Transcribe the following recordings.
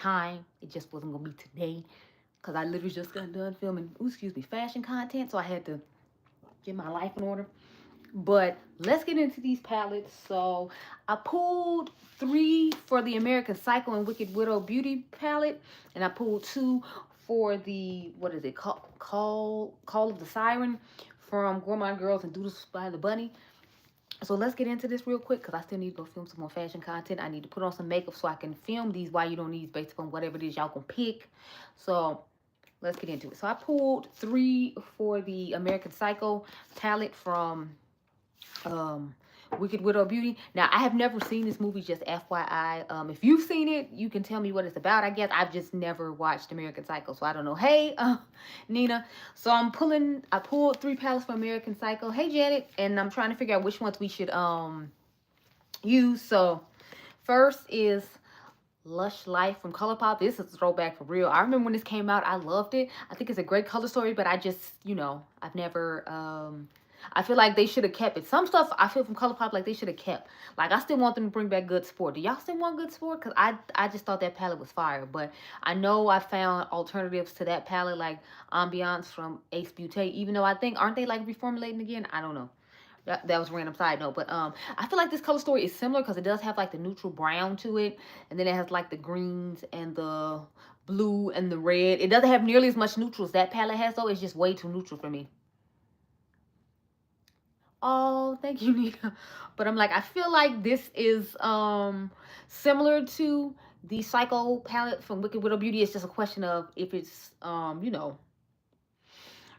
time. It just wasn't gonna be today because I literally just got done filming, fashion content, so I had to get my life in order. But let's get into these palettes. So I pulled 3 for the American Psycho and Wicked Widow Beauty palette, and I pulled 2 for the, what is it, Call of the Siren from Gourmand Girls and Doodles by the Bunny. So let's get into this real quick because I still need to go film some more fashion content. I need to put on some makeup so I can film these while you don't need based upon whatever it is y'all can pick. So let's get into it. So I pulled 3 for the American Psycho palette from Wicked Widow Beauty. Now, I have never seen this movie, just FYI. If you've seen it, you can tell me what it's about, I guess. I've just never watched American Psycho, so I don't know. Hey, Nina. So I pulled 3 palettes for American Psycho. Hey, Janet. And I'm trying to figure out which ones we should use. So first is Lush Life from ColourPop. This is a throwback for real. I remember when this came out, I loved it. I think it's a great color story, but I just, I've never I feel like they should have kept it. Some stuff I feel from ColourPop like they should have kept. Like, I still want them to bring back Good Sport. Do y'all still want Good Sport? Because I just thought that palette was fire. But I know I found alternatives to that palette, like Ambiance from Ace Beaute. Even though I think, aren't they like reformulating again? I don't know. That was a random side note. But I feel like this color story is similar because it does have like the neutral brown to it. And then it has like the greens and the blue and the red. It doesn't have nearly as much neutral as that palette has, though. It's just way too neutral for me. Oh, thank you, Nina. But I'm like, I feel like this is similar to the Psycho palette from Wicked Widow Beauty. It's just a question of if it's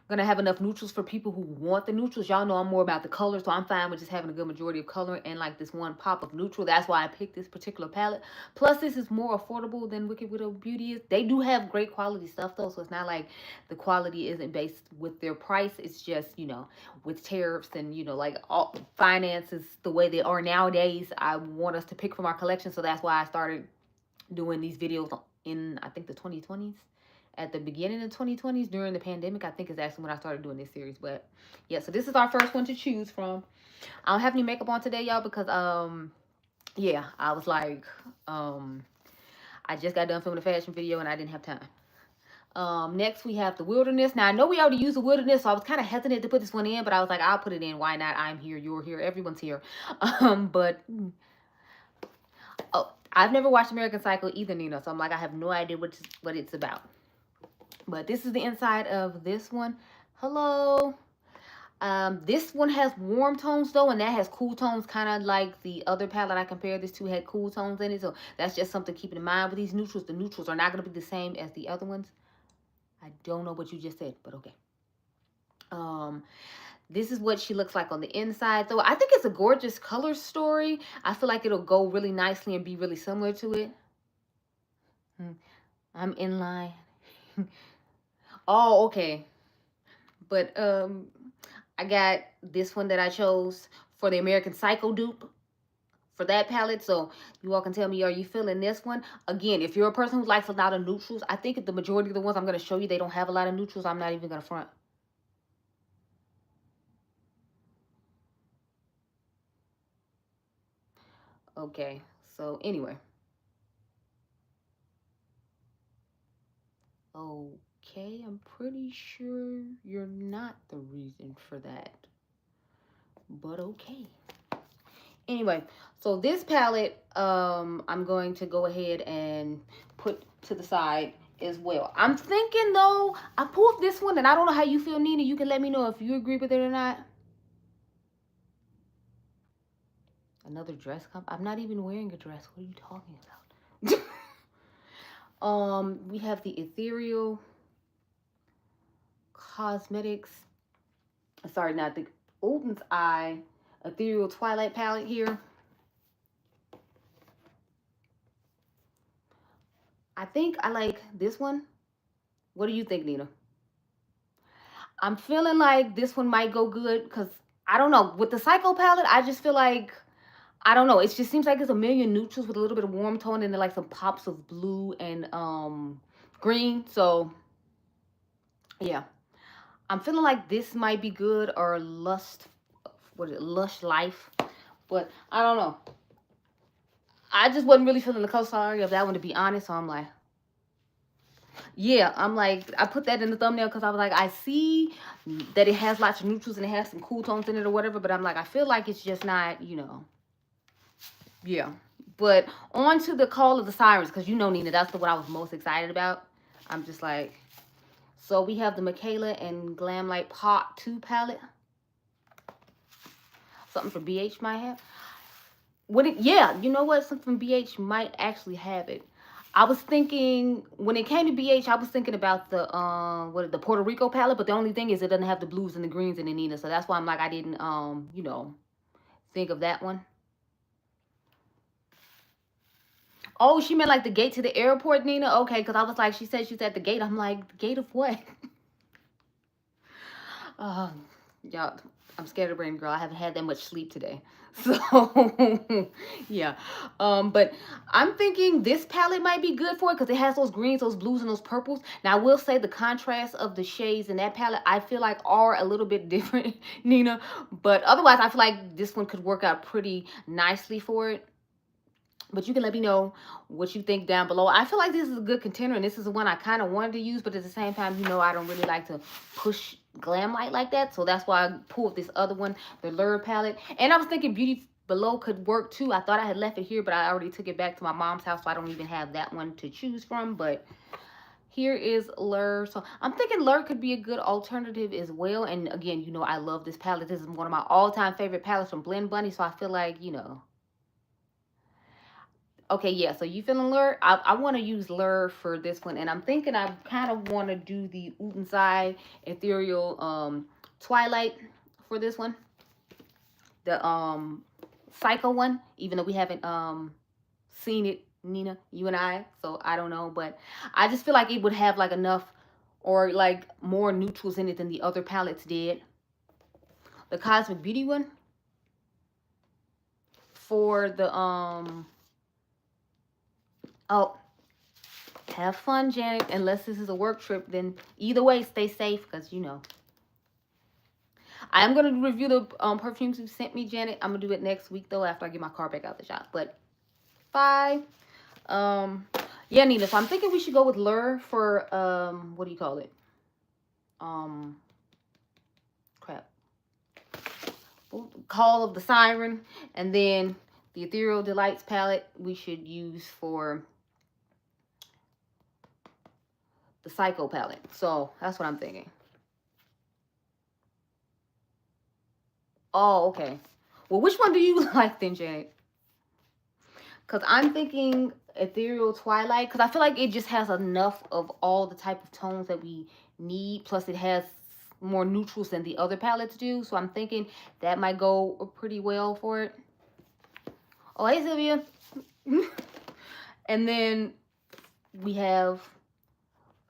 gonna have enough neutrals for people who want the neutrals. Y'all know I'm more about the color, so I'm fine with just having a good majority of color and like this one pop of neutral. That's why I picked this particular palette. Plus, this is more affordable than Wicked Widow Beauty is. They do have great quality stuff though, so it's not like the quality isn't based with their price. It's just, with tariffs and, like all finances the way they are nowadays, I want us to pick from our collection. So that's why I started doing these videos in, I think, the 2020s. At the beginning of 2020s during the pandemic, I think is actually when I started doing this series. But yeah, so this is our first one to choose from. I don't have any makeup on today, y'all, because yeah, I was like, I just got done filming a fashion video and I didn't have time. Next we have the Wilderness. Now I know we already used the Wilderness, so I was kind of hesitant to put this one in, but I was like, I'll put it in. Why not? I'm here, you're here, everyone's here. But oh, I've never watched American Psycho either, Nina, so I'm like, I have no idea what it's about. But this is the inside of this one. Hello. This one has warm tones though, and that has cool tones, kind of like the other palette I compared this to had cool tones in it. So that's just something to keep in mind with these neutrals. The neutrals are not going to be the same as the other ones. I don't know what you just said, but okay. This is what she looks like on the inside. So I think it's a gorgeous color story. I feel like it'll go really nicely and be really similar to it. I'm in line. Oh, okay. But I got this one that I chose for the American Psycho dupe for that palette. So you all can tell me, are you feeling this one? Again, if you're a person who likes a lot of neutrals, I think the majority of the ones I'm going to show you, they don't have a lot of neutrals. I'm not even going to front. Okay, so anyway. Okay, I'm pretty sure you're not the reason for that. But okay. Anyway, so this palette, I'm going to go ahead and put to the side as well. I'm thinking, though, I pulled this one, and I don't know how you feel, Nina. You can let me know if you agree with it or not. Another dress comp? I'm not even wearing a dress. What are you talking about? We have the Ethereal Cosmetics. Sorry, not the Ulta's Eye Ethereal Twilight palette here. I think I like this one. What do you think, Nina? I'm feeling like this one might go good because, I don't know, with the Psycho palette, I just feel like, I don't know, it just seems like it's a million neutrals with a little bit of warm tone and then like some pops of blue and green. So, yeah. I'm feeling like this might be good, or Lush Life. But I don't know. I just wasn't really feeling the color story of that one, to be honest. So I'm like, Yeah, I'm like, I put that in the thumbnail because I was like, I see that it has lots of neutrals and it has some cool tones in it or whatever, but I'm like, I feel like it's just not, you know, yeah. But on to the Call of the Sirens, because you know, Nina, that's the one I was most excited about. I'm just like, so we have the Michaela and Glamlight Part 2 palette. Something for BH might have. Yeah, you know what? Something from BH might actually have it. I was thinking, when it came to BH, I was thinking about the Puerto Rico palette, but the only thing is it doesn't have the blues and the greens in it, Nina. So that's why I'm like, I didn't, you know, think of that one. Oh, she meant like the gate to the airport, Nina? Okay, because I was like, she said she's at the gate. I'm like, the gate of what? Y'all, I'm scared of brain, girl. I haven't had that much sleep today. So, yeah. But I'm thinking this palette might be good for it because it has those greens, those blues, and those purples. Now, I will say the contrast of the shades in that palette, I feel like are a little bit different, Nina. But otherwise, I feel like this one could work out pretty nicely for it. But you can let me know what you think down below. I feel like this is a good contender, and this is the one I kind of wanted to use, but at the same time, you know, I don't really like to push Glamlight like that. So that's why I pulled this other one, the Lure palette. And I was thinking Beauty Below could work too. I thought I had left it here, but I already took it back to my mom's house, so I don't even have that one to choose from. But here is Lure. So I'm thinking Lure could be a good alternative as well. And again, you know, I love this palette. This is one of my all-time favorite palettes from Blend Bunny, so I feel like, you know. Okay, yeah, so you feeling Lure? I want to use Lure for this one, and I'm thinking I kind of want to do the Utensai Ethereal Twilight for this one. The Psycho one, even though we haven't seen it, Nina, you and I, so I don't know, but I just feel like it would have like enough or like more neutrals in it than the other palettes did. The Cosmic Beauty one for the oh, have fun, Janet. Unless this is a work trip, then either way, stay safe, because, you know. I am going to review the perfumes you sent me, Janet. I'm going to do it next week, though, after I get my car back out the shop. But, bye. Yeah, Nina, so I'm thinking we should go with Lure for, what do you call it? Crap. Call of the Siren. And then the Ethereal Delights palette we should use for the Psycho palette. So that's what I'm thinking. Oh, okay. Well, which one do you like then, Janet? Because I'm thinking Ethereal Twilight, because I feel like it just has enough of all the type of tones that we need. Plus it has more neutrals than the other palettes do. So I'm thinking that might go pretty well for it. Oh, hey, Sylvia. And then we have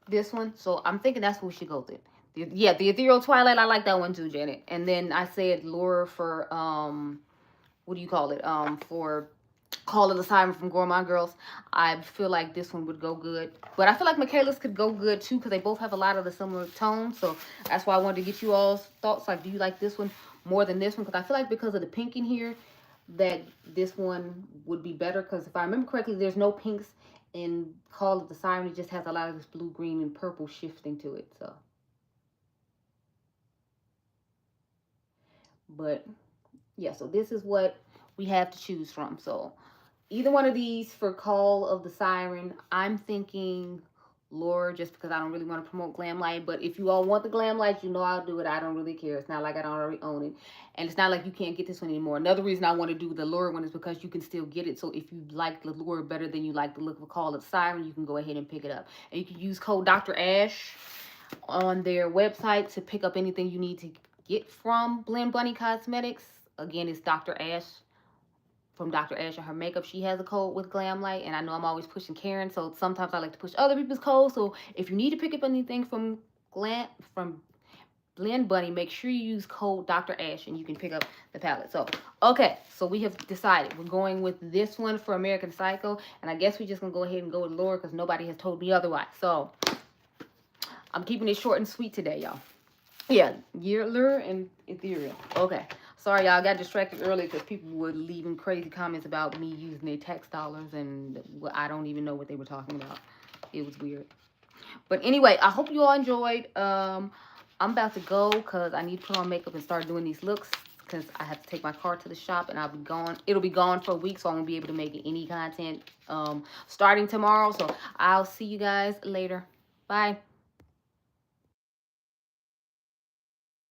this one. So I'm thinking that's what we should go with. Yeah, the Ethereal Twilight, I like that one too, Janet. And then I said Lure for, what do you call it? For Call of the Siren from Gourmand Girls. I feel like this one would go good. But I feel like Michaela's could go good too, because they both have a lot of the similar tones. So that's why I wanted to get you all's thoughts. Like, do you like this one more than this one? Because I feel like because of the pink in here, that this one would be better. Because if I remember correctly, there's no pinks in Call of the Siren. It just has a lot of this blue, green, and purple shifting to it. So, but yeah, so this is what we have to choose from. So either one of these for Call of the Siren. I'm thinking Lure, just because I don't really want to promote Glamlight. But if you all want the Glamlight, you know I'll do it. I don't really care. It's not like I don't already own it. And it's not like you can't get this one anymore. Another reason I want to do the Lure one is because you can still get it. So if you like the Lure better than you like the look of Call of the Siren, you can go ahead and pick it up. And you can use code Dr. Ash on their website to pick up anything you need to get from Blend Bunny Cosmetics. Again, it's Dr. Ash from Dr. Ash and her makeup. She has a code with Glamlight, and I know I'm always pushing Karen, so sometimes I like to push other people's codes. So if you need to pick up anything from Blend Bunny, make sure you use code Dr. Ash and you can pick up the palette. So, okay, so we have decided we're going with this one for American Psycho, and I guess we're just gonna go ahead and go with Laura because nobody has told me otherwise. So I'm keeping it short and sweet today, y'all. Yeah, Lure and Ethereal. Okay. Sorry, y'all. I got distracted earlier because people were leaving crazy comments about me using their tax dollars, and I don't even know what they were talking about. It was weird. But anyway, I hope you all enjoyed. I'm about to go because I need to put on makeup and start doing these looks because I have to take my car to the shop and I'll be gone. It'll be gone for a week, so I won't be able to make any content starting tomorrow. So I'll see you guys later. Bye.